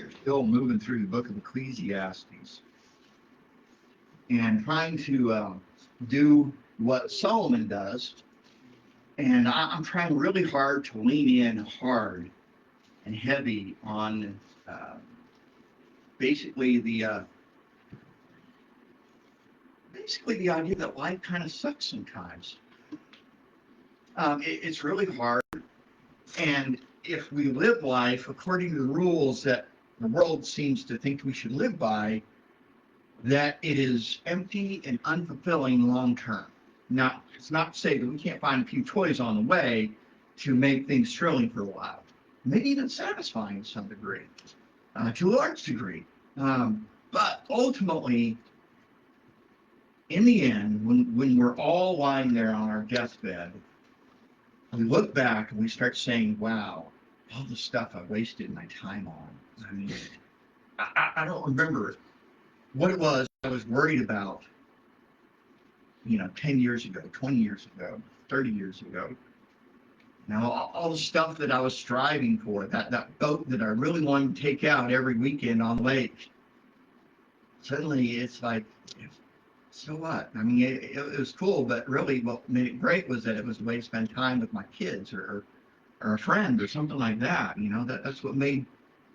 We're still moving through the book of Ecclesiastes and trying to do what Solomon does. And I'm trying really hard to lean in hard and heavy on basically the idea that life kind of sucks sometimes. It's really hard, and if we live life according to the rules that the world seems to think we should live by, that it is empty and unfulfilling long term. Now, it's not to say that we can't find a few toys on the way to make things thrilling for a while, maybe even satisfying to some degree, to a large degree. But ultimately, in the end, when we're all lying there on our deathbed, we look back and we start saying, wow, all the stuff I wasted my time on. I mean, I don't remember what it was I was worried about, 10 years ago, 20 years ago, 30 years ago. Now, all the stuff that I was striving for, that boat that I really wanted to take out every weekend on the lake, suddenly it's like, so what? I mean, it was cool, but really what made it great was that it was a way to spend time with my kids or a friend or something like that. That's what made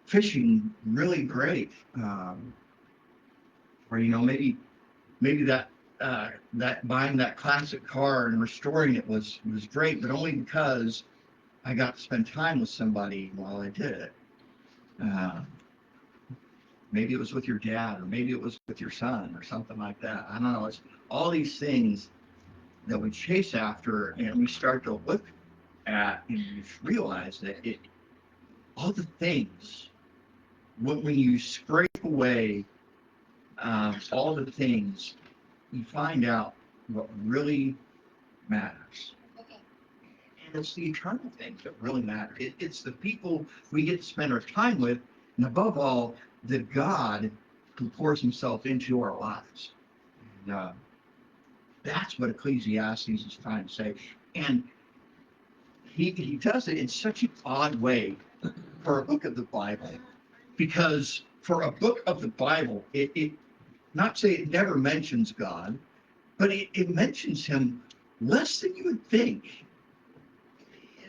fishing really great. Or maybe that buying that classic car and restoring it was great, but only because I got to spend time with somebody while I did it. Maybe it was with your dad, or maybe it was with your son, or something like that. I don't know. It's all these things that we chase after, and we start to look at and we realize that all the things, when you scrape away all the things, you find out what really matters. And it's the eternal things that really matter. It's the people we get to spend our time with, and above all, the God who pours himself into our lives. And that's what Ecclesiastes is trying to say. And he does it in such an odd way for a book of the Bible. Because for a book of the Bible, it not say it never mentions God, but it mentions him less than you would think.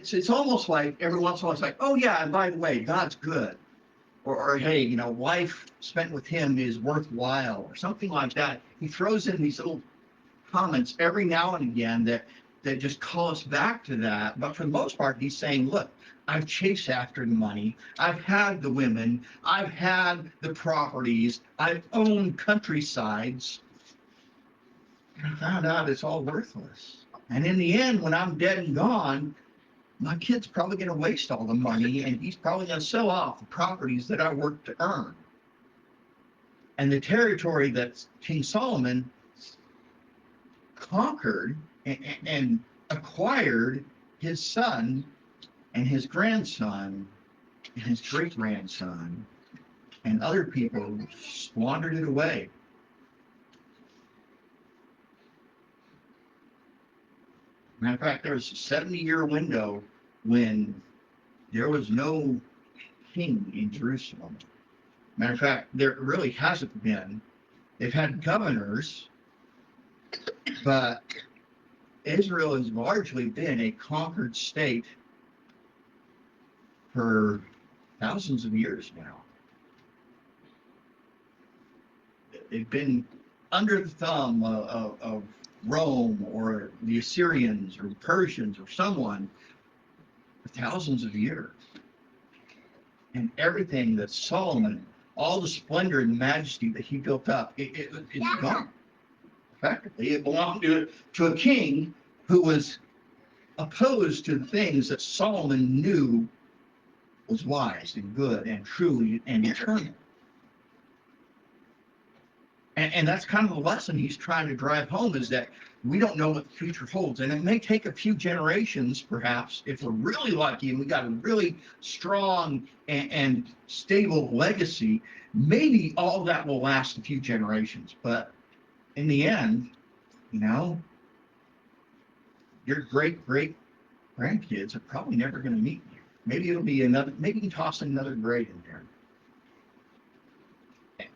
It's almost like every once in a while it's like, oh yeah, and by the way, God's good. Or hey, life spent with him is worthwhile, or something like that. He throws in these little comments every now and again that just call us back to that. But for the most part, he's saying, look, I've chased after the money. I've had the women. I've had the properties. I've owned countrysides. And I found out it's all worthless. And in the end, when I'm dead and gone, my kid's probably going to waste all the money, and he's probably going to sell off the properties that I worked to earn. And the territory that King Solomon conquered and acquired, his son and his grandson and his great-grandson and other people squandered it away. Matter of fact, there was a 70-year window when there was no king in Jerusalem. Matter of fact, there really hasn't been. They've had governors, but Israel has largely been a conquered state for thousands of years now. They've been under the thumb of Rome or the Assyrians or the Persians or someone for thousands of years. And everything that Solomon, all the splendor and majesty that he built up, it's gone. Effectively, it belonged to a king who was opposed to the things that Solomon knew was wise and good and true and eternal. And that's kind of the lesson he's trying to drive home, is that we don't know what the future holds. And it may take a few generations, perhaps, if we're really lucky and we got a really strong and stable legacy, maybe all that will last a few generations. But in the end, your great-great-grandkids are probably never going to meet you. Maybe it'll be maybe you can toss another grade in there.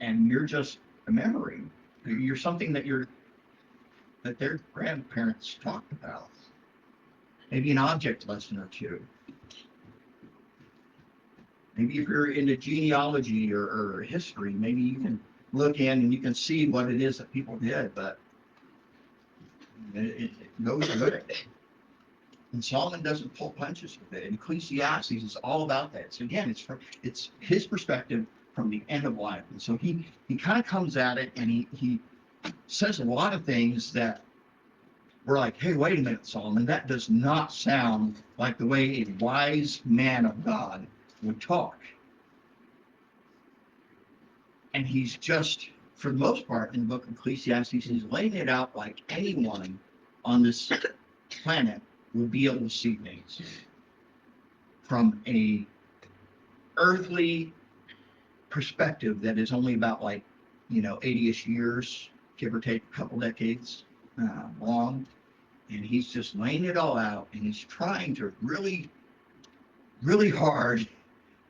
and you're just a memory. You're something that their grandparents talked about. Maybe an object lesson or two. Maybe if you're into genealogy or history, maybe you can look in and you can see what it is that people did, but it goes with it. And Solomon doesn't pull punches with it. And Ecclesiastes is all about that. So again, it's his perspective from the end of life. And so he kind of comes at it and he says a lot of things that we're like, hey, wait a minute, Solomon, that does not sound like the way a wise man of God would talk. And he's just, for the most part, in the book of Ecclesiastes, he's laying it out like anyone on this planet would be able to see things from a earthly perspective that is only about 80-ish years, give or take a couple decades long. And he's just laying it all out, and he's trying to really, really hard,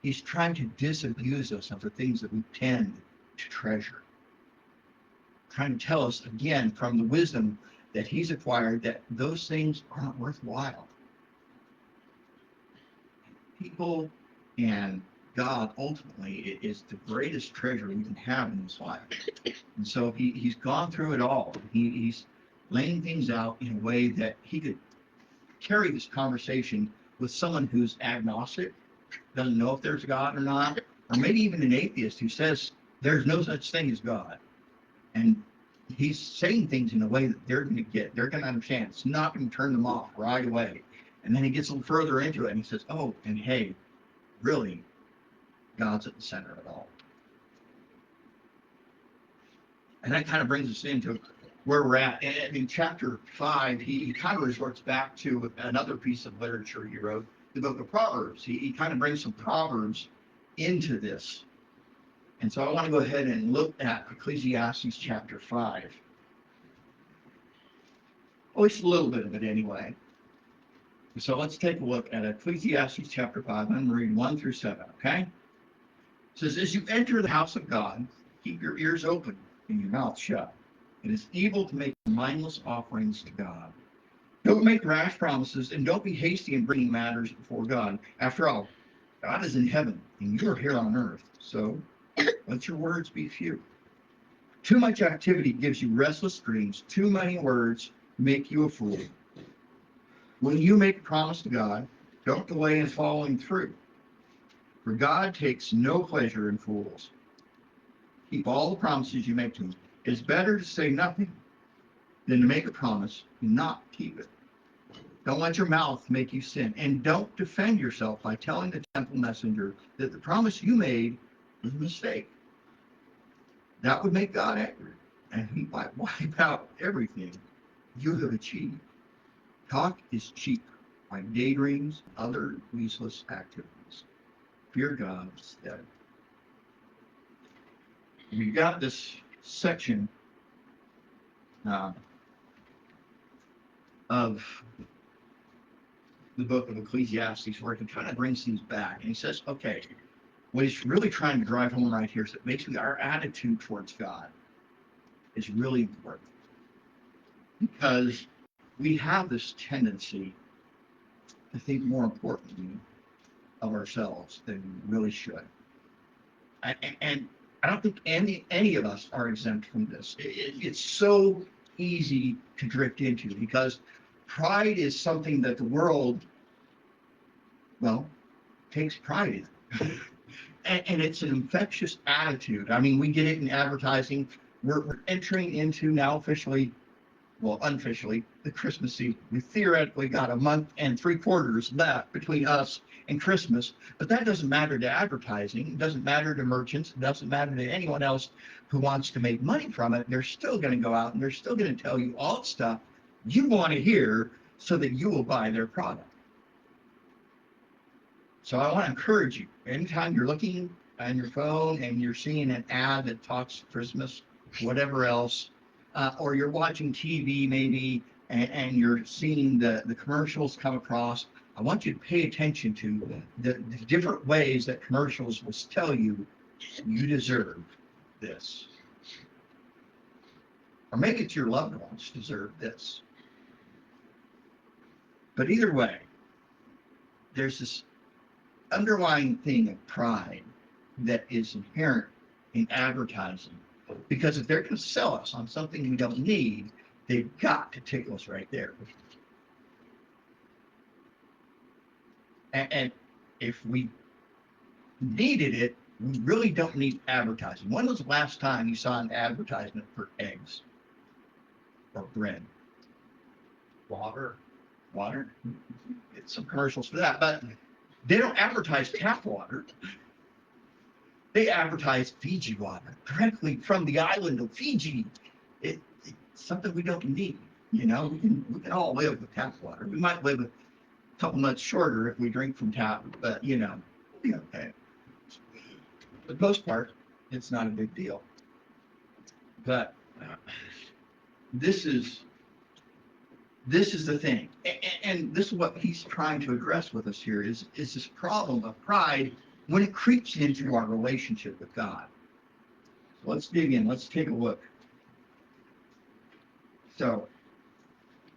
he's trying to disabuse us of the things that we tend to treasure. Trying to tell us, again, from the wisdom that he's acquired, that those things aren't worthwhile. People and God, ultimately, is the greatest treasure we can have in this life. And so he's gone through it all. He's laying things out in a way that he could carry this conversation with someone who's agnostic, doesn't know if there's God or not, or maybe even an atheist who says there's no such thing as God. And he's saying things in a way that they're going to understand. It's not going to turn them off right away. And then he gets a little further into it and he says, oh, and hey, really, God's at the center of it all. And that kind of brings us into where we're at. And in chapter 5, he kind of resorts back to another piece of literature he wrote, the book of Proverbs. He kind of brings some Proverbs into this. And so I want to go ahead and look at Ecclesiastes chapter 5. At least a little bit of it anyway. So let's take a look at Ecclesiastes chapter 5. I'm going to read 1 through 7, okay? It says, as you enter the house of God, keep your ears open and your mouth shut. It is evil to make mindless offerings to God. Don't make rash promises and don't be hasty in bringing matters before God. After all, God is in heaven and you are here on earth. So let your words be few. Too much activity gives you restless dreams. Too many words make you a fool. When you make a promise to God, don't delay in following through. For God takes no pleasure in fools. Keep all the promises you make to him. It's better to say nothing than to make a promise and not keep it. Don't let your mouth make you sin. And don't defend yourself by telling the temple messenger that the promise you made was a mistake. That would make God angry, and he might wipe out everything you have achieved. Talk is cheap, like daydreams and other useless activities. Fear God instead. We've got this section of the book of Ecclesiastes where he kind of brings things back. And he says, okay, what he's really trying to drive home right here is that basically our attitude towards God is really important. Because we have this tendency to think more importantly of ourselves than we really should. And I don't think any of us are exempt from this. It's so easy to drift into because pride is something that the world, takes pride in. And it's an infectious attitude. I mean, we get it in advertising. We're entering into now officially, unofficially, the Christmas season. We theoretically got a month and 3/4 left between us and Christmas, but that doesn't matter to advertising. It doesn't matter to merchants. It doesn't matter to anyone else who wants to make money from it. They're still going to go out and they're still going to tell you all the stuff you want to hear so that you will buy their product. So I want to encourage you, anytime you're looking on your phone and you're seeing an ad that talks Christmas, whatever else, or you're watching TV maybe, and you're seeing the commercials come across, I want you to pay attention to the different ways that commercials will tell you you deserve this. Or maybe it's your loved ones deserve this. But either way, there's this underlying thing of pride that is inherent in advertising. Because if they're going to sell us on something we don't need, they've got to tickle us right there. And if we needed it, we really don't need advertising. When was the last time you saw an advertisement for eggs or bread? Water. Get some commercials for that, but they don't advertise tap water. They advertise Fiji water directly from the island of Fiji. It's something we don't need. We can all live with tap water. We might live a couple months shorter if we drink from tap, but we'll be okay. For the most part, it's not a big deal. But this is the thing, and this is what he's trying to address with us here is this problem of pride when it creeps into our relationship with God. So let's dig in. Let's take a look. So,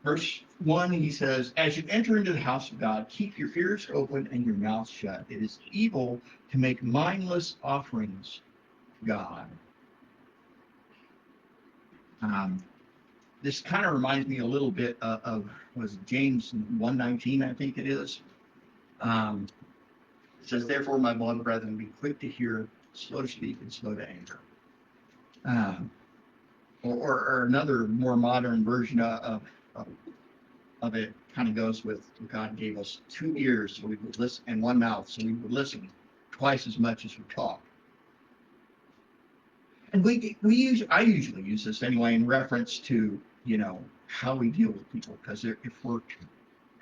verse 1, he says, as you enter into the house of God, keep your ears open and your mouth shut. It is evil to make mindless offerings to God. This kind of reminds me a little bit of was James 1:19, I think it is. It says, therefore, my beloved brethren, be quick to hear, slow to speak, and slow to anger. Or another more modern version of it kind of goes with God gave us 2 ears so we would listen, and 1 mouth so we would listen twice as much as we talk. And I usually use this anyway in reference to how we deal with people, because if we're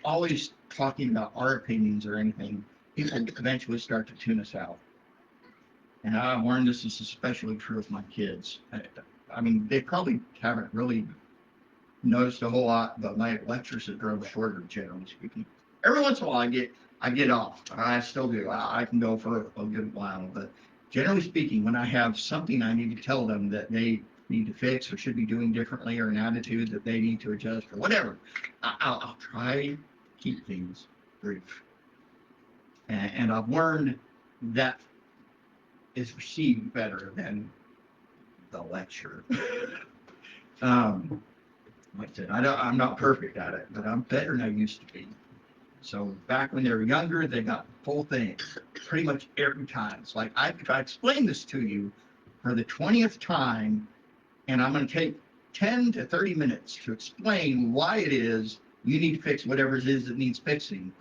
always talking about our opinions or anything, people eventually start to tune us out. And I learned this is especially true with my kids. I mean, they probably haven't really noticed a whole lot, but my lectures have grown shorter, generally speaking. Every once in a while, I get off. I still do. I can go for a good while, but generally speaking, when I have something I need to tell them that they need to fix or should be doing differently, or an attitude that they need to adjust or whatever, I'll try to keep things brief. And I've learned that is received better than the lecture. Like I said, I'm not perfect at it, but I'm better than I used to be. So back when they were younger, they got the full thing pretty much every time. It's like, if I explain this to you for the 20th time, and I'm going to take 10 to 30 minutes to explain why it is you need to fix whatever it is that needs fixing,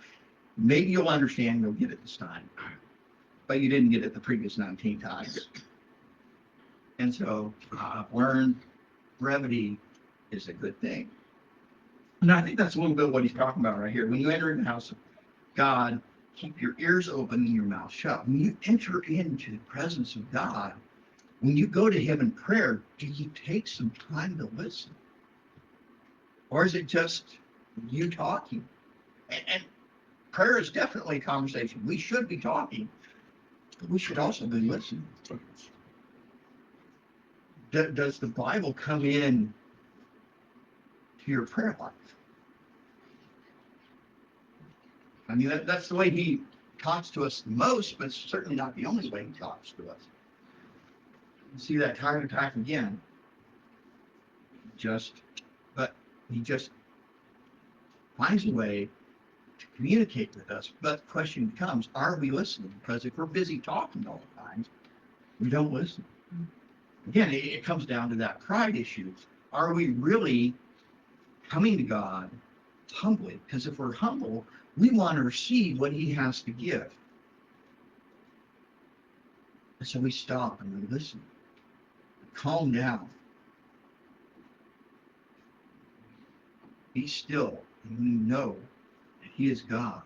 maybe you'll understand, you'll get it this time. But you didn't get it the previous 19 times. And so I've learned brevity is a good thing. And I think that's a little bit what he's talking about right here. When you enter in the house of God, keep your ears open and your mouth shut. When you enter into the presence of God, when you go to him in prayer, do you take some time to listen? Or is it just you talking? And prayer is definitely a conversation. We should be talking, but we should also be listening. Does the Bible come in to your prayer life? I mean, that's the way he talks to us the most, but it's certainly not the only way he talks to us. You see that time and time again. But he just finds a way to communicate with us. But the question becomes, are we listening? Because if we're busy talking all the time, we don't listen. Again, it comes down to that pride issue. Are we really coming to God humbly? Because if we're humble, we want to receive what he has to give. And so we stop and we listen. Calm down. Be still, and we know that he is God.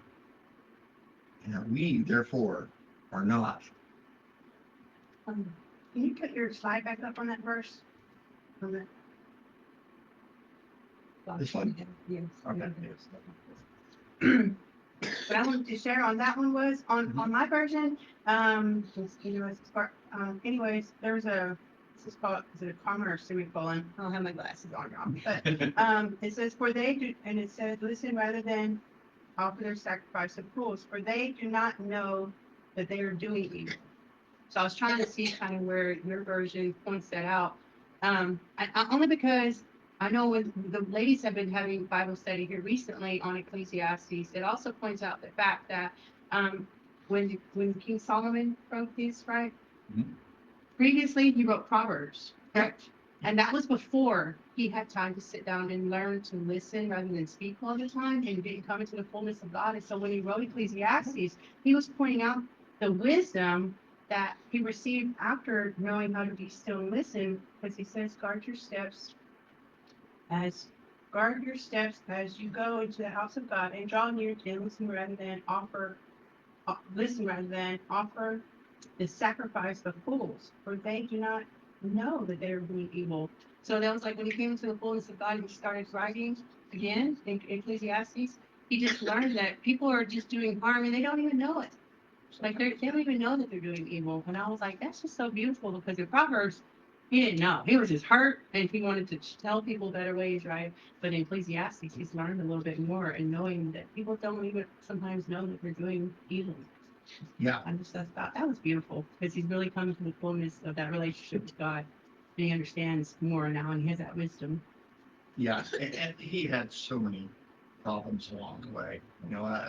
And that we, therefore, are not. Can you put your slide back up on that verse? This one? Yes. Okay. What I wanted to share on that one was on my version. Anyways, there's a this is called, is it a comma or semicolon? I don't have my glasses on, y'all. But it says, for they do, and it says, listen rather than offer their sacrifice of fools, for they do not know that they are doing evil. So I was trying to see kind of where your version points that out. Only because I know when the ladies have been having Bible study here recently on Ecclesiastes, it also points out the fact that when King Solomon wrote these, right? Mhm. Previously, he wrote Proverbs, correct? And that was before he had time to sit down and learn to listen rather than speak all the time and didn't come into the fullness of God. And so when he wrote Ecclesiastes, he was pointing out the wisdom that he received after knowing how to be still and listen, because he says, as guard your steps as you go into the house of God and draw near to him, listen rather than offer the sacrifice of fools, for they do not know that they are doing evil. So that was like when he came into the fullness of God and he started writing again in Ecclesiastes, he just learned that people are just doing harm and they don't even know it. Like they don't even know that they're doing evil. And I was like, that's just so beautiful, because in Proverbs, he didn't know. He was just hurt and he wanted to tell people better ways, right? But in Ecclesiastes, he's learned a little bit more and knowing that people don't even sometimes know that they're doing evil. Yeah. I just thought that was beautiful, because he's really come to the fullness of that relationship with God. And he understands more now and he has that wisdom. Yeah, and he had so many problems along the way.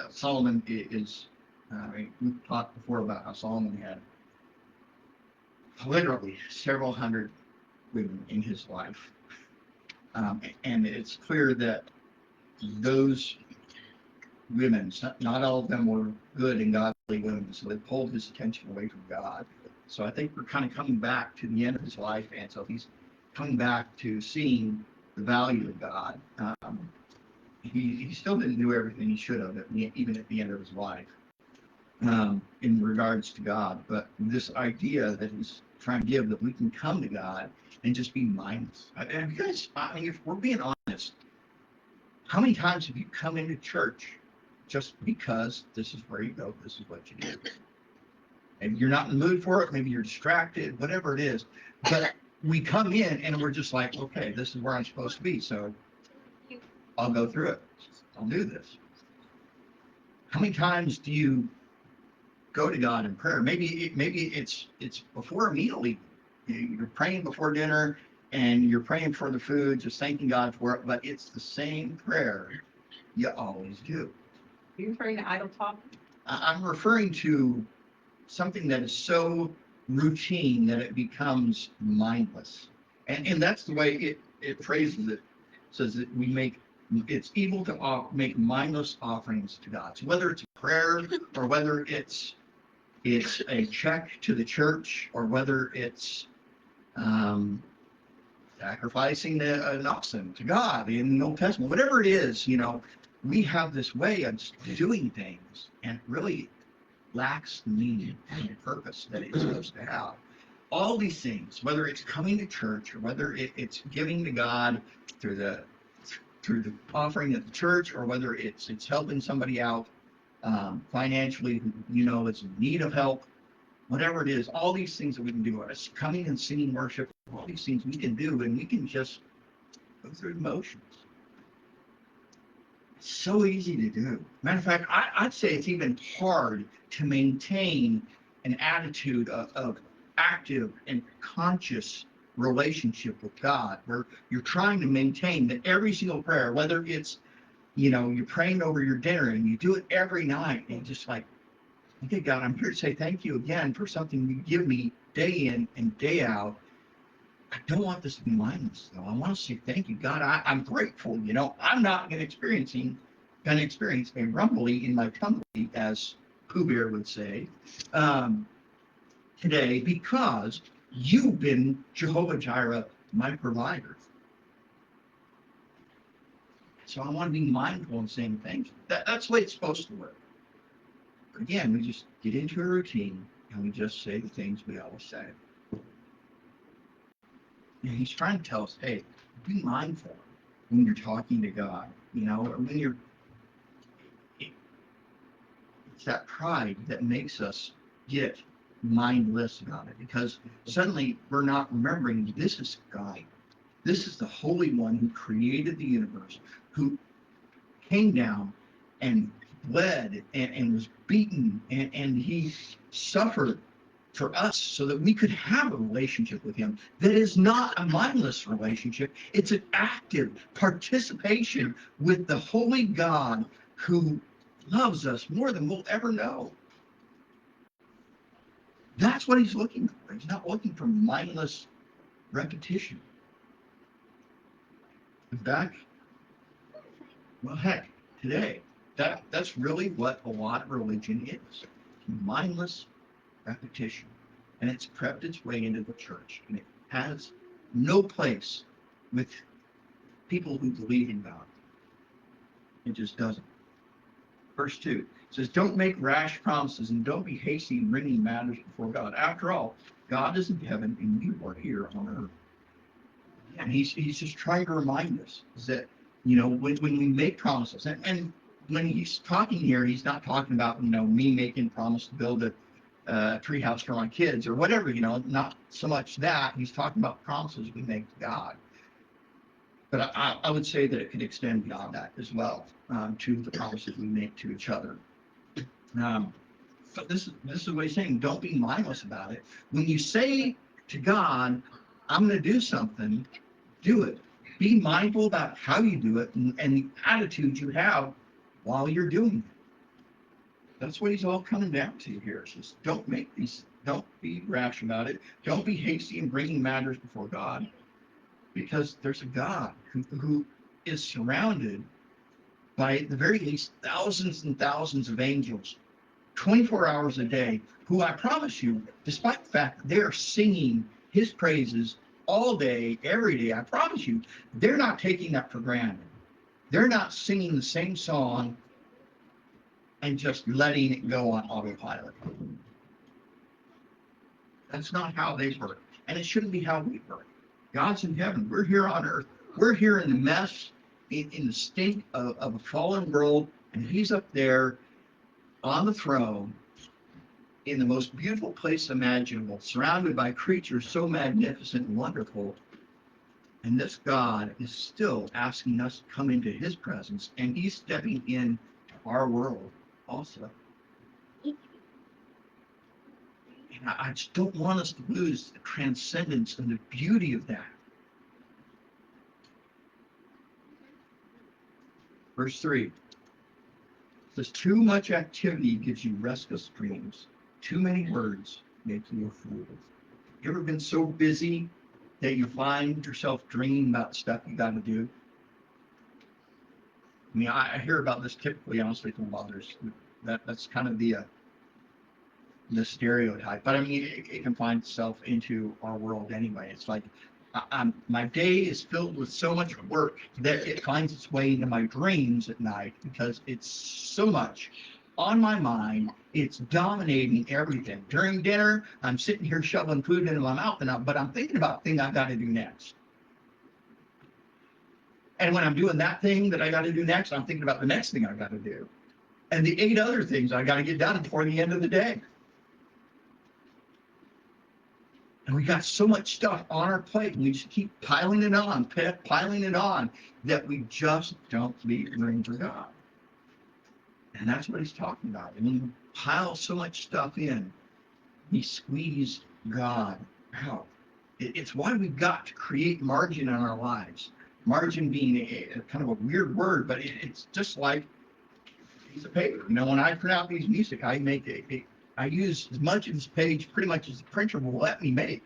Solomon is, we've talked before about how Solomon had literally several hundred women in his life. And it's clear that those women, not all of them were good and godly women, so they pulled his attention away from God. So I think we're kind of coming back to the end of his life, and so he's coming back to seeing the value of God. He still didn't do everything he should have, even at the end of his life, in regards to God. But this idea that he's trying to give, that we can come to God and just be mindless. Because, if we're being honest, how many times have you come into church just because this is where you go, this is what you do? And you're not in the mood for it, maybe you're distracted, whatever it is. But we come in and we're just like, okay, this is where I'm supposed to be, so I'll go through it. I'll do this. How many times do you go to God in prayer? Maybe it's before a meal even. You're praying before dinner and you're praying for the food, just thanking God for it, but it's the same prayer you always do. Are you referring to idle talk? I'm referring to something that is so routine that it becomes mindless. And that's the way it phrases it. It says that it's evil to make mindless offerings to God. So whether it's a prayer or whether it's a check to the church, or whether it's sacrificing an oxen to God in the Old Testament, whatever it is, we have this way of doing things, and it really lacks the meaning and the purpose that it's supposed to have. All these things, whether it's coming to church or whether it's giving to God through the offering at the church, or whether it's helping somebody out financially who is in need of help, whatever it is, all these things that we can do, us coming and singing worship, all these things we can do, and we can just go through the motions. It's so easy to do. Matter of fact, I'd say it's even hard to maintain an attitude of active and conscious relationship with God, where you're trying to maintain that every single prayer, whether it's, you're praying over your dinner and you do it every night, and just like, okay, God, I'm here to say thank you again for something you give me day in and day out. I don't want this to be mindless, though. I want to say thank you, God. I'm grateful. I'm not going to experience a rumbly in my tummy, as Pooh Bear would say, today, because you've been Jehovah Jireh, my provider. So I want to be mindful and saying thank you. That's the way it's supposed to work. But again, we just get into a routine and we just say the things we always say. And he's trying to tell us, hey, be mindful when you're talking to God, or when it's that pride that makes us get mindless about it, because suddenly we're not remembering this is God. This is the Holy One who created the universe, who came down and bled and was beaten, and he suffered for us so that we could have a relationship with him that is not a mindless relationship. It's an active participation with the holy God who loves us more than we'll ever know. That's what he's looking for. He's not looking for mindless repetition. In fact, well, heck, today, that's really what a lot of religion is. Mindless repetition. And it's crept its way into the church. And it has no place with people who believe in God. It just doesn't. Verse 2 says, don't make rash promises and don't be hasty in bringing matters before God. After all, God is in heaven and you are here on earth. And he's just trying to remind us that, when we make promises, and when he's talking here, he's not talking about, me making a promise to build a treehouse for my kids or whatever, not so much that. He's talking about promises we make to God. But I would say that it could extend beyond that as well, to the promises we make to each other. But this is what he's saying. Don't be mindless about it. When you say to God, I'm going to do something, do it. Be mindful about how you do it and the attitude you have while you're doing it. That's what he's all coming down to here. It's just don't be rash about it. Don't be hasty in bringing matters before God, because there's a God who is surrounded by, at the very least, thousands and thousands of angels, 24 hours a day, who I promise you, despite the fact that they're singing his praises all day, every day, I promise you, they're not taking that for granted. They're not singing the same song and just letting it go on autopilot. That's not how they work. And it shouldn't be how we work. God's in heaven. We're here on earth. We're here in the mess, in the stink of a fallen world, and he's up there on the throne in the most beautiful place imaginable, surrounded by creatures so magnificent and wonderful. And this God is still asking us to come into his presence, and he's stepping into our world also. And I just don't want us to lose the transcendence and the beauty of that. Verse 3 says, too much activity gives you restless dreams. Too many words make you a fool. You ever been so busy that you find yourself dreaming about stuff you got to do? I mean, I hear about this typically, honestly, from mothers. That's kind of the stereotype. But I mean, it can find itself into our world anyway. It's like my day is filled with so much work that it finds its way into my dreams at night, because it's so much on my mind. It's dominating everything. During dinner, I'm sitting here shoveling food into my mouth, but I'm thinking about the thing I've got to do next. And when I'm doing that thing that I got to do next, I'm thinking about the next thing I've got to do, and the 8 other things I got to get done before the end of the day. And we got so much stuff on our plate, and we just keep piling it on, that we just don't leave room for God. And that's what he's talking about. I mean, pile so much stuff in, we squeeze God out. It's why we've got to create margin in our lives. Margin being a kind of a weird word, but it's just like a piece of paper. When I print out these music, I use as much of this page pretty much as the printer will let me make,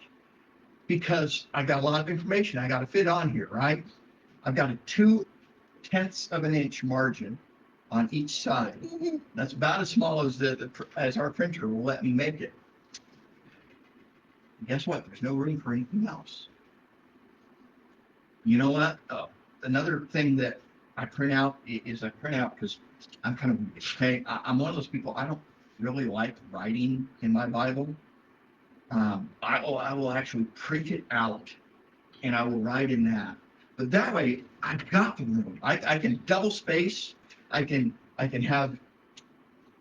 because I've got a lot of information I got to fit on here, right? I've got a 0.2 of an inch margin on each side. That's about as small as our printer will let me make it. And guess what? There's no room for anything else. You know what? Another thing that I print out because I'm kind of, I'm one of those people, I don't really like writing in my Bible. I will actually print it out and I will write in that. But that way, I've got the room. I can double space. I can have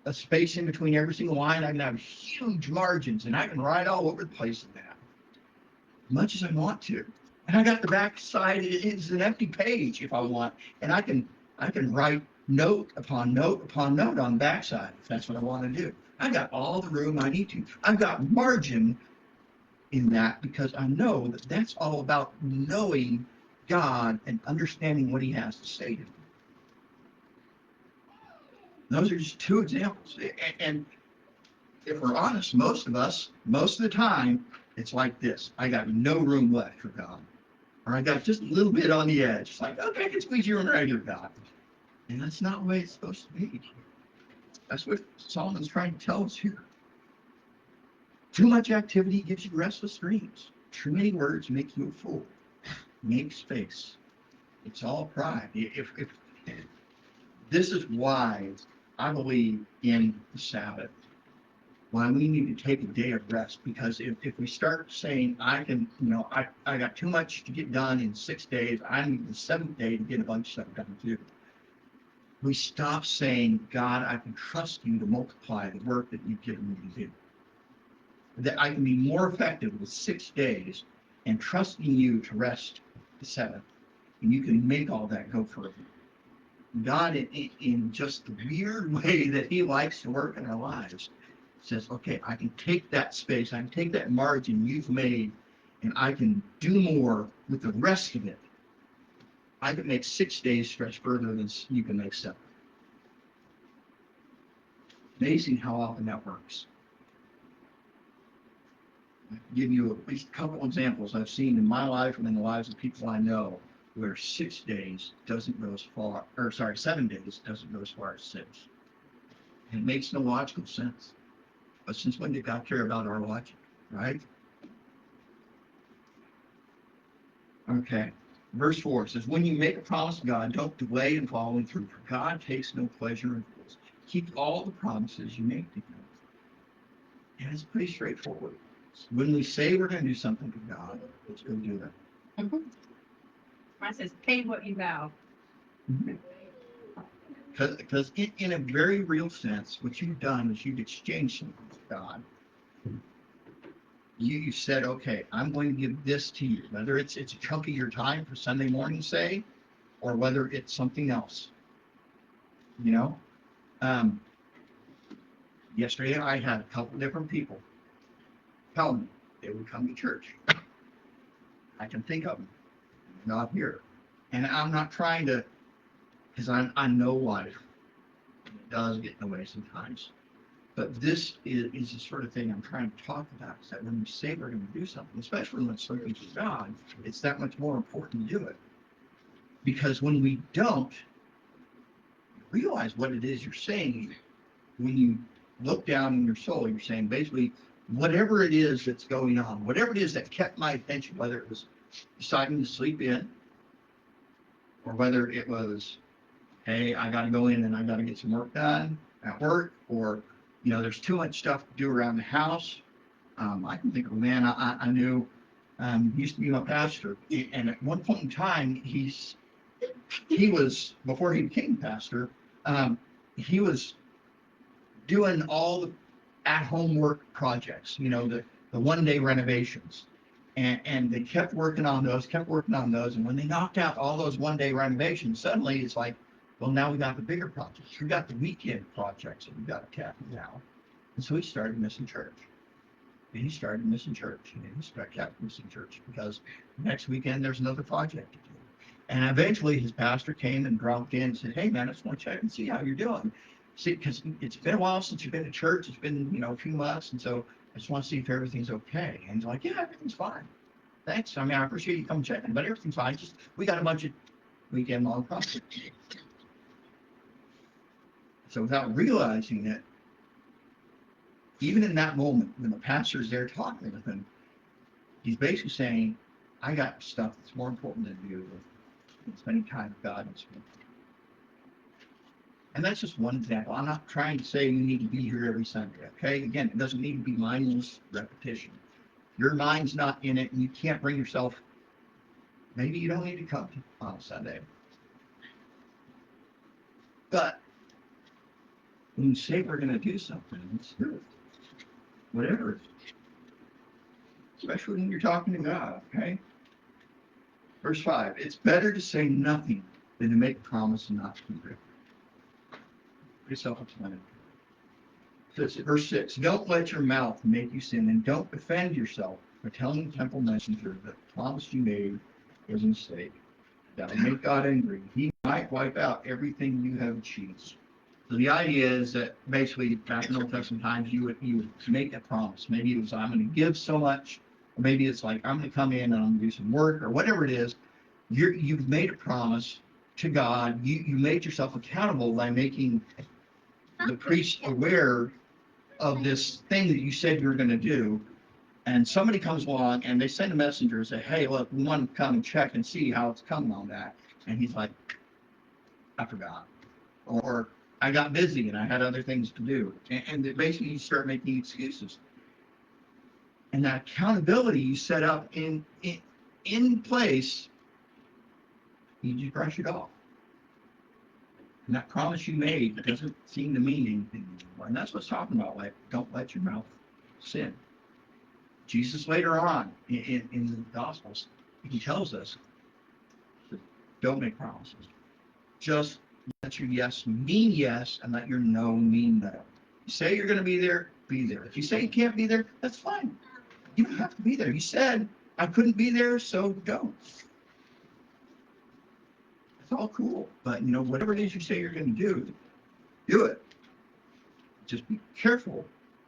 a space in between every single line. I can have huge margins, and I can write all over the place in that, as much as I want to. And I got the back side, it's an empty page if I want, and I can write note upon note upon note on the backside if that's what I want to do. I got all the room I need to. I've got margin in that because I know that that's all about knowing God and understanding what He has to say to me. Those are just two examples. And if we're honest, most of us, most of the time, it's like this. I got no room left for God. Or I got just a little bit on the edge. It's like, okay, I can squeeze you in right here, God. And that's not the way it's supposed to be. That's what Solomon's trying to tell us here. Too much activity gives you restless dreams. Too many words make you a fool. Make space. It's all pride. If this is why I believe in the Sabbath, why we need to take a day of rest, because if we start saying, I can, I got too much to get done in 6 days, I need the 7th day to get a bunch of stuff done too. We stop saying, God, I can trust you to multiply the work that you've given me to do. That I can be more effective with 6 days and trusting you to rest the 7th. And you can make all that go further. God, in just the weird way that He likes to work in our lives, says, okay, I can take that space, I can take that margin you've made, and I can do more with the rest of it. I can make 6 days stretch further than you can make 7. Amazing how often that works. I can give you at least a couple examples I've seen in my life and in the lives of people I know where 6 days doesn't go as far, 7 days doesn't go as far as 6. And it makes no logical sense. But since when did God care about our logic, right? Okay. Verse 4 says, when you make a promise to God, don't delay in following through, for God takes no pleasure in fools. Keep all the promises you make to Him. And it's pretty straightforward. When we say we're going to do something to God, let's go do that. Mine says, pay what you vow. Because in a very real sense, what you've done is you've exchanged something with God. You said, okay, I'm going to give this to you, whether it's a chunk of your time for Sunday morning, say, or whether it's something else. Yesterday I had a couple different people tell me they would come to church. I can think of them, not here. And I'm not trying to, because I know life does get in the way sometimes. But this is the sort of thing I'm trying to talk about, is that when we say we're going to do something, especially when it's something to God, it's that much more important to do it. Because when we don't realize what it is you're saying, when you look down in your soul, you're saying basically, whatever it is that's going on, whatever it is that kept my attention, whether it was deciding to sleep in, or whether it was, hey, I got to go in and I got to get some work done at work, or there's too much stuff to do around the house. I can think of a man I knew, used to be my pastor, and at one point in time, he was, before he became pastor, he was doing all the at-home work projects, the one-day renovations. And they kept working on those, and when they knocked out all those one-day renovations, suddenly it's like, well, now we got the bigger projects. We got the weekend projects that we got to tackle now. And so he started missing church. And he started missing church. And he kept missing church because next weekend there's another project to do. And eventually his pastor came and dropped in and said, hey, man, I just want to check and see how you're doing. See, because it's been a while since you've been to church. It's been, a few months. And so I just want to see if everything's okay. And he's like, yeah, everything's fine. Thanks. I mean, I appreciate you coming checking, but everything's fine. Just, we got a bunch of weekend long projects. So without realizing it, even in that moment when the pastor's there talking with him, he's basically saying, I got stuff that's more important than you with spending time with God and spending. And that's just one example. I'm not trying to say you need to be here every Sunday, okay? Again, it doesn't need to be mindless repetition. Your mind's not in it and you can't bring yourself, maybe you don't need to come on Sunday. But When you say we're going to do something, let's do it. Whatever. Especially when you're talking to God, okay? Verse 5, it's better to say nothing than to make a promise and not to keep it. Pretty self-explanatory. Verse 6, don't let your mouth make you sin, and don't defend yourself by telling the temple messenger that the promise you made was a mistake. That will make God angry. He might wipe out everything you have achieved. So the idea is that basically back in Old Testament times, you would make a promise. Maybe it was, I'm going to give so much, or maybe it's like, I'm going to come in and I'm going to do some work, or whatever it is. You've made a promise to God. You made yourself accountable by making the priest aware of this thing that you said you were going to do. And somebody comes along and they send a messenger and say, hey, look, we want to come and check and see how it's coming on that. And he's like, I forgot. Or I got busy and I had other things to do. And basically you start making excuses. And that accountability you set up in place, you just brush it off. And that promise you made doesn't seem to mean anything anymore. And that's what it's talking about, like, don't let your mouth sin. Jesus later on in the Gospels, he tells us, don't make promises. Just let your yes mean yes, and let your no mean no. You say you're going to be there, be there. If you say you can't be there, that's fine. You don't have to be there. You said, I couldn't be there, so don't. It's all cool. But, whatever it is you say you're going to do it. Just be careful,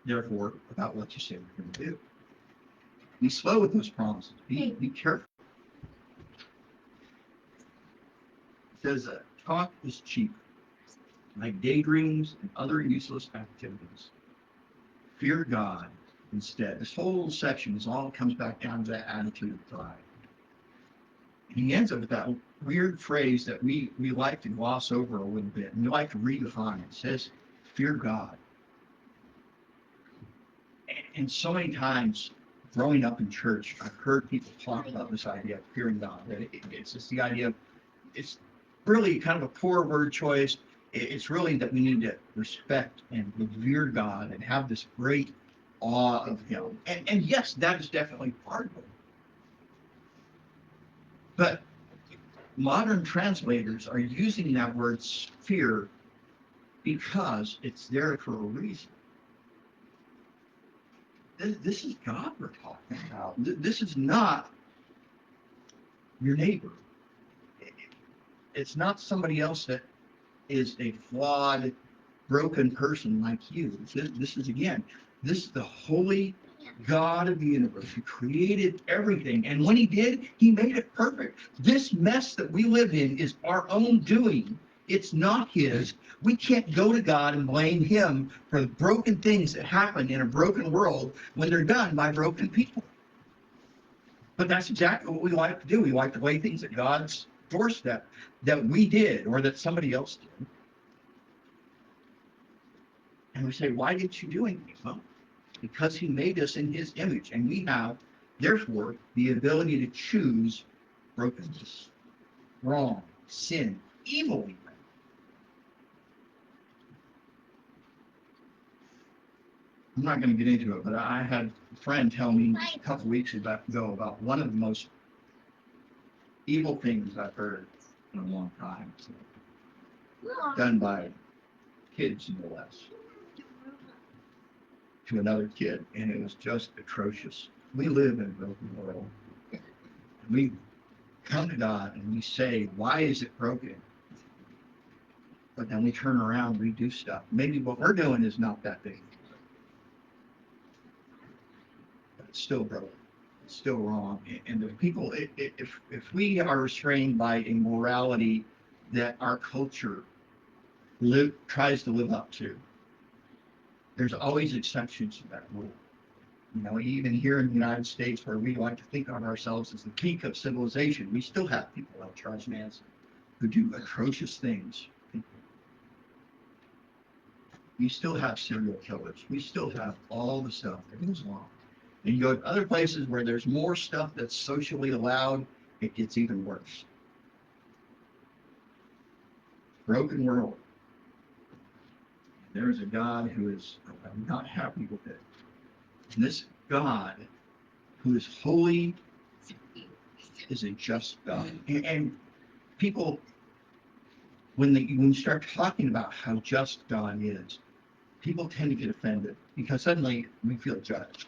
therefore, about what you say you're going to do. Be slow with those promises. Be careful. It says, talk is cheap, like daydreams and other useless activities. Fear God instead. This whole section all comes back down to that attitude of pride. And he ends up with that weird phrase that we like to gloss over a little bit, and we like to redefine. It says, fear God. And so many times, growing up in church, I've heard people talk about this idea of fearing God. That it's just the idea of, it's really kind of a poor word choice. It's really that we need to respect and revere God and have this great awe of him. And yes, that is definitely part of it. But modern translators are using that word fear because it's there for a reason. This is God we're talking about. This is not your neighbor. It's not somebody else that is a flawed, broken person like you. This is the holy God of the universe who created everything. And when he did, he made it perfect. This mess that we live in is our own doing. It's not his. We can't go to God and blame him for the broken things that happen in a broken world when they're done by broken people. But that's exactly what we like to do. We like to lay things at God's doorstep that we did or that somebody else did. And we say, why didn't you do anything? Well, because he made us in his image, and we have, therefore, the ability to choose brokenness, wrong, sin, evil even. I'm not going to get into it, but I had a friend tell me a couple weeks ago about one of the most evil things I've heard in a long time, done by kids, no less, to another kid, and it was just atrocious. We live in a broken world. We come to God and we say, why is it broken? But then we turn around and we do stuff. Maybe what we're doing is not that big. But it's still broken. It's still wrong. And the people, if we are restrained by a morality that our culture tries to live up to, there's always exceptions to that rule. Even here in the United States, where we like to think of ourselves as the peak of civilization, we still have people like Charles Manson who do atrocious things. We still have serial killers. We still have all the stuff that goes on. And you go to other places where there's more stuff that's socially allowed, it gets even worse. Broken world. there is a God who is not happy with it. And this God, who is holy, is a just God. And people, when you start talking about how just God is, people tend to get offended because suddenly we feel judged.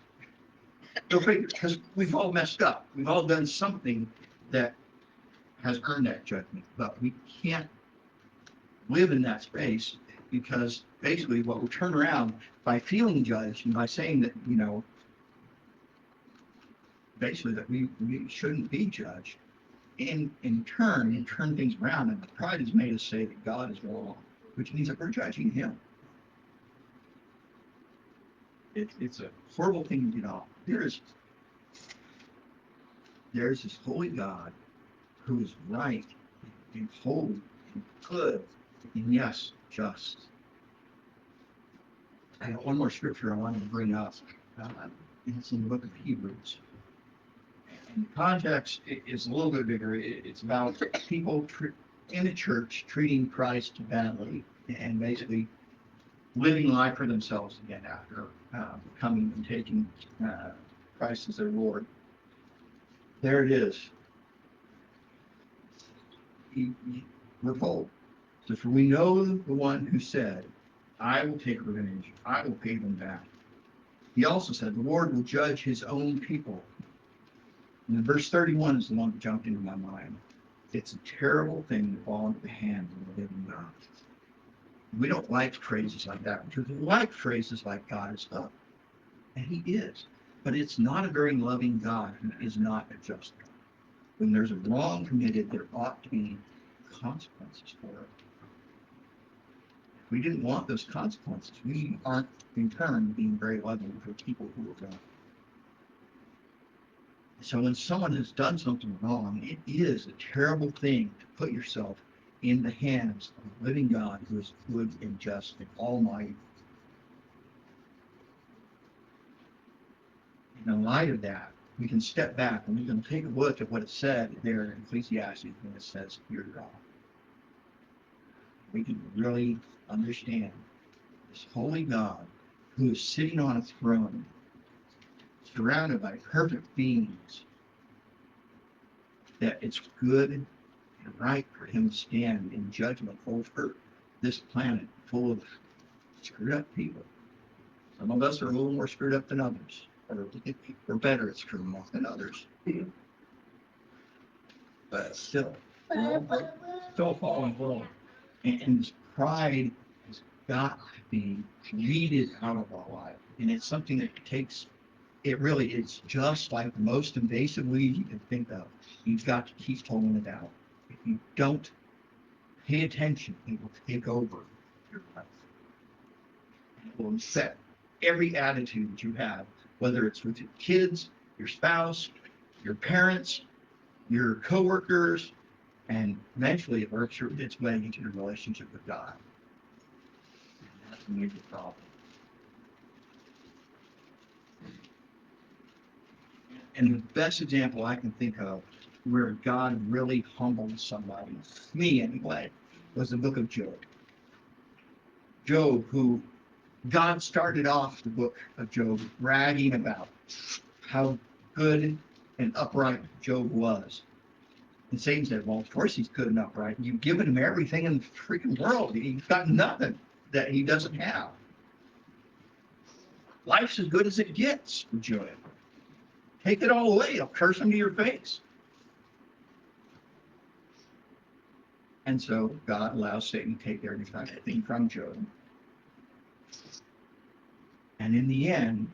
Because we've all messed up. We've all done something that has earned that judgment. But we can't live in that space because basically what we turn around by feeling judged and by saying that, basically that we shouldn't be judged. In turn things around, and pride has made us say that God is wrong, which means that we're judging him. It's a horrible thing to get off. There's this holy God who is right and holy and good and yes, just. I got one more scripture I wanted to bring up. And it's in the book of Hebrews. And the context is a little bit bigger. It's about people in the church treating Christ badly and basically living life for themselves again after coming and taking Christ as their Lord. There it is. We're told. So for we know the one who said, I will take revenge. I will pay them back. He also said, the Lord will judge his own people. And then verse 31 is the one that jumped into my mind. It's a terrible thing to fall into the hands of the living God. We don't like phrases like that because we like phrases like God is love. And he is. But it's not a very loving God who is not a just God. When there's a wrong committed, there ought to be consequences for it. If we didn't want those consequences, we aren't in turn being very loving for people who are wrong. So when someone has done something wrong, it is a terrible thing to put yourself in the hands of a living God who is good and just and almighty. In light of that, we can step back and we can take a look at what it said there in Ecclesiastes when it says, fear God. We can really understand this holy God who is sitting on a throne, surrounded by perfect beings, that it's good and right for him to stand in judgment over this planet full of screwed up people. Some of us are a little more screwed up than others, or better at screwing up than others. But still falling world. And this pride has got to be weeded out of our life. And it's something that takes, it's just like the most invasive weed you can think of. You've got to keep pulling it out. If you don't pay attention, it will take over your life. It will infect every attitude that you have, whether it's with your kids, your spouse, your parents, your coworkers, and eventually it works its way into your relationship with God. And that's a major problem. And the best example I can think of where God really humbled somebody, me anyway, was the book of Job. Job, who God started off the book of Job bragging about how good and upright Job was. And Satan said, well, of course he's good and upright. You've given him everything in the freaking world. He's got nothing that he doesn't have. Life's as good as it gets for Job. Take it all away. I'll curse him to your face. And so God allows Satan to take everything from Job. And in the end,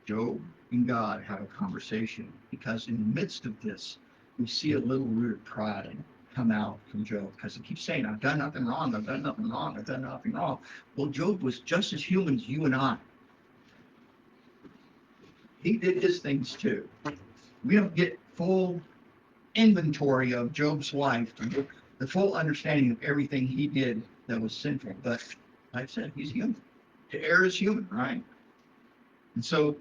Job and God have a conversation, because in the midst of this, we see a little root of pride come out from Job, because he keeps saying, I've done nothing wrong, I've done nothing wrong, I've done nothing wrong. Well, Job was just as human as you and I. He did his things too. We don't get full inventory of Job's life, the full understanding of everything he did that was sinful. But like I said, he's human. To err is human, right? And so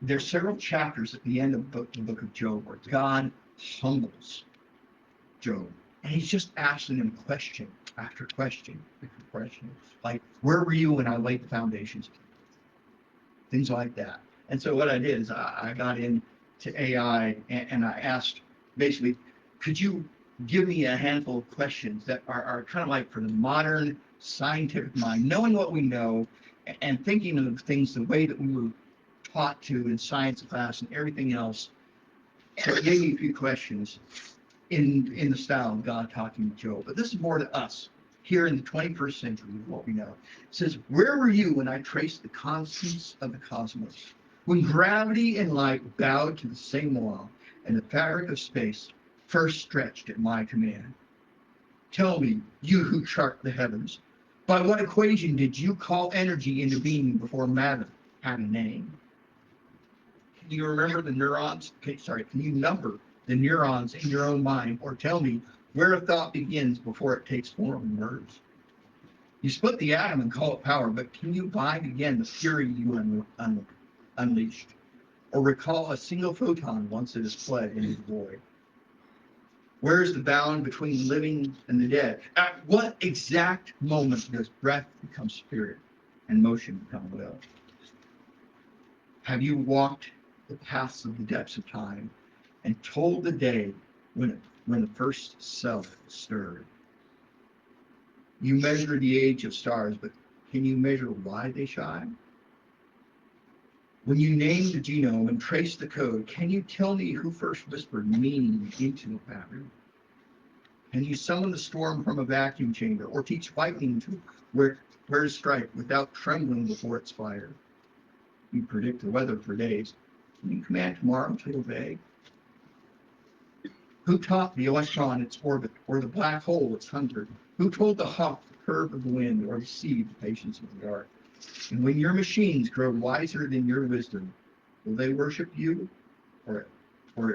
there's several chapters at the end of the book of Job where God humbles Job. And he's just asking them question after question after question. Like, where were you when I laid the foundations? Things like that. And so what I did is I got into AI and I asked, basically, could you give me a handful of questions that are kind of like for the modern scientific mind, knowing what we know and thinking of things the way that we were taught to in science class and everything else. So it gave me a few questions in the style of God talking to Job. But this is more to us here in the 21st century, what we know. It says, where were you when I traced the constants of the cosmos? When gravity and light bowed to the same law and the fabric of space first stretched at my command? Tell me, you who chart the heavens, by what equation did you call energy into being before matter had a name? Can you remember the neurons? Okay, sorry, can you number the neurons in your own mind, or tell me where a thought begins before it takes form in words? You split the atom and call it power, but can you bind again the fury you unleashed, or recall a single photon once it has fled into the void? Where is the bound between living and the dead? At what exact moment does breath become spirit and motion become will? Have you walked the paths of the depths of time and told the day when the first self stirred? You measure the age of stars, but can you measure why they shine? When you name the genome and trace the code, can you tell me who first whispered meaning into the pattern? Can you summon the storm from a vacuum chamber or teach lightning to where to strike without trembling before its fire? You predict the weather for days. Can you command tomorrow to obey? Who taught the electron its orbit or the black hole its hunger? Who told the hawk the curve of the wind or the sea the patience of the dark? And when your machines grow wiser than your wisdom, will they worship you or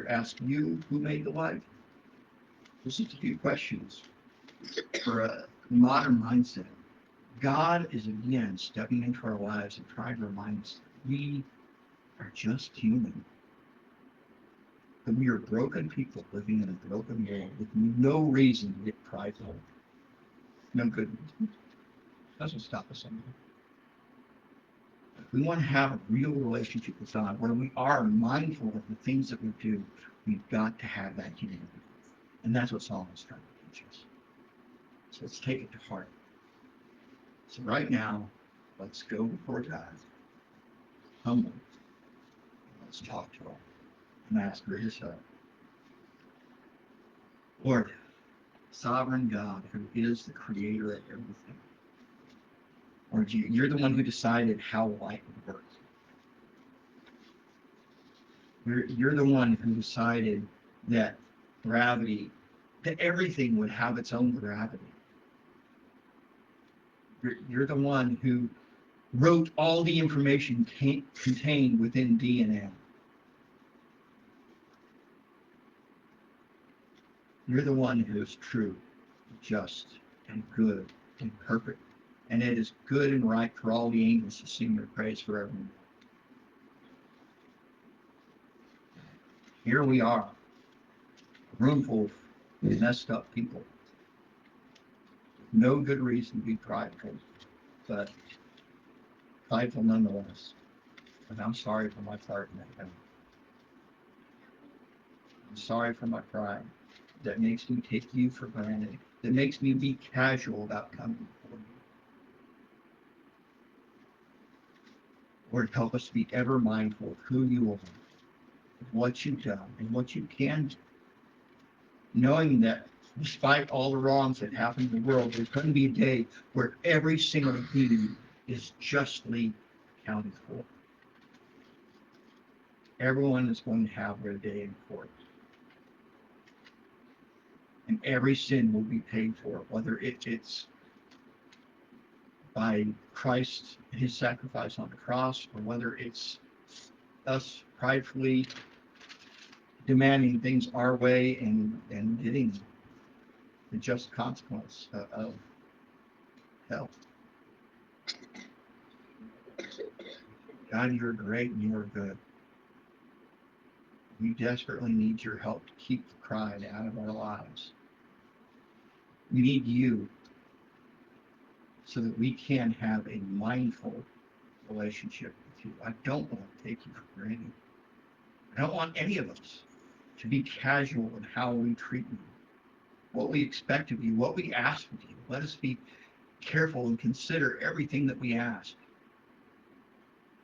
ask you who made the light? Those are a few questions for a modern mindset. God is again stepping into our lives and trying to remind us that we are just human. That we are broken people living in a broken world with no reason to get prideful. No good reason. Doesn't stop us anymore. If we want to have a real relationship with God, where we are mindful of the things that we do, we've got to have that humility. And that's what Solomon is trying to teach us. So let's take it to heart. So right now, let's go before God, humble. Let's talk to Him and ask for His help. Lord, sovereign God, who is the creator of everything. Lord, you're the one who decided how light would work. You're the one who decided that gravity, that everything would have its own gravity. You're the one who wrote all the information contained within DNA. You're the one who is true, just, and good, and perfect. And it is good and right for all the angels to sing your praise forevermore. Here we are, a room full of messed up people. No good reason to be prideful, but prideful nonetheless. And I'm sorry for my part in that. I'm sorry for my pride that makes me take you for granted, that makes me be casual about coming before you. Lord, help us be ever mindful of who you are, of what you've done, and what you can do. Knowing that despite all the wrongs that happen in the world, there's going to be a day where every single being is justly accounted for. Everyone is going to have their day in court. And every sin will be paid for, whether it's by Christ and his sacrifice on the cross, or whether it's us pridefully demanding things our way and getting the just consequence of hell. God, you're great and you're good. We desperately need your help to keep the pride out of our lives. We need you so that we can have a mindful relationship with you. I don't want to take you for granted. I don't want any of us to be casual in how we treat you, what we expect of you, what we ask of you. Let us be careful and consider everything that we ask.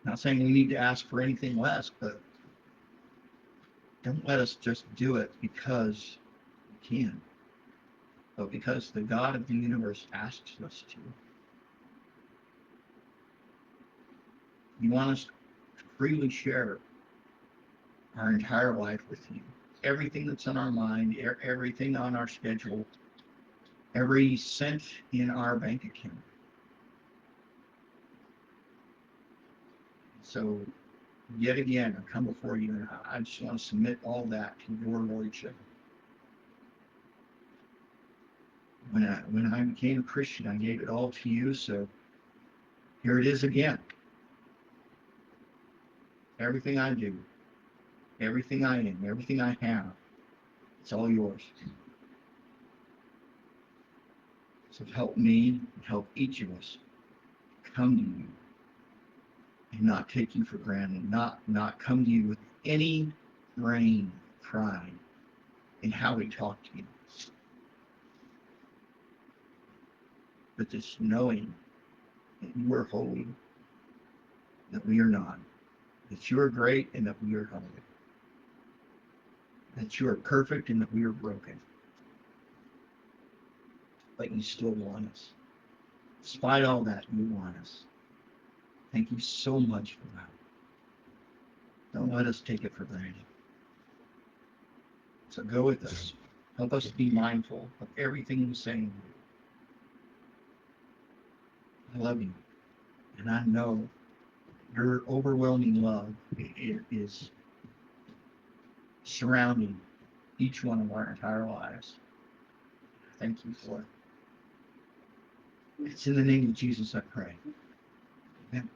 Not saying we need to ask for anything less, but don't let us just do it because we can, but because the God of the universe asks us to. You want us to freely share our entire life with you. Everything that's on our mind, everything on our schedule, every cent in our bank account. So, yet again, I come before you and I just want to submit all that to your Lordship. When I became a Christian, I gave it all to you, so here it is again. Everything I do, everything I am, everything I have, it's all yours. So help me, help each of us come to you and not take you for granted, not come to you with any grain of pride in how we talk to you. But this knowing that you are holy, that we are not, that you are great and that we are holy, that you are perfect and that we are broken, but you still want us. Despite all that, you want us. Thank you so much for that. Don't let us take it for granted. So go with us. Help us be mindful of everything we say and do. I love you. And I know your overwhelming love is surrounding each one of our entire lives. Thank you for it. It's in the name of Jesus I pray. Amen.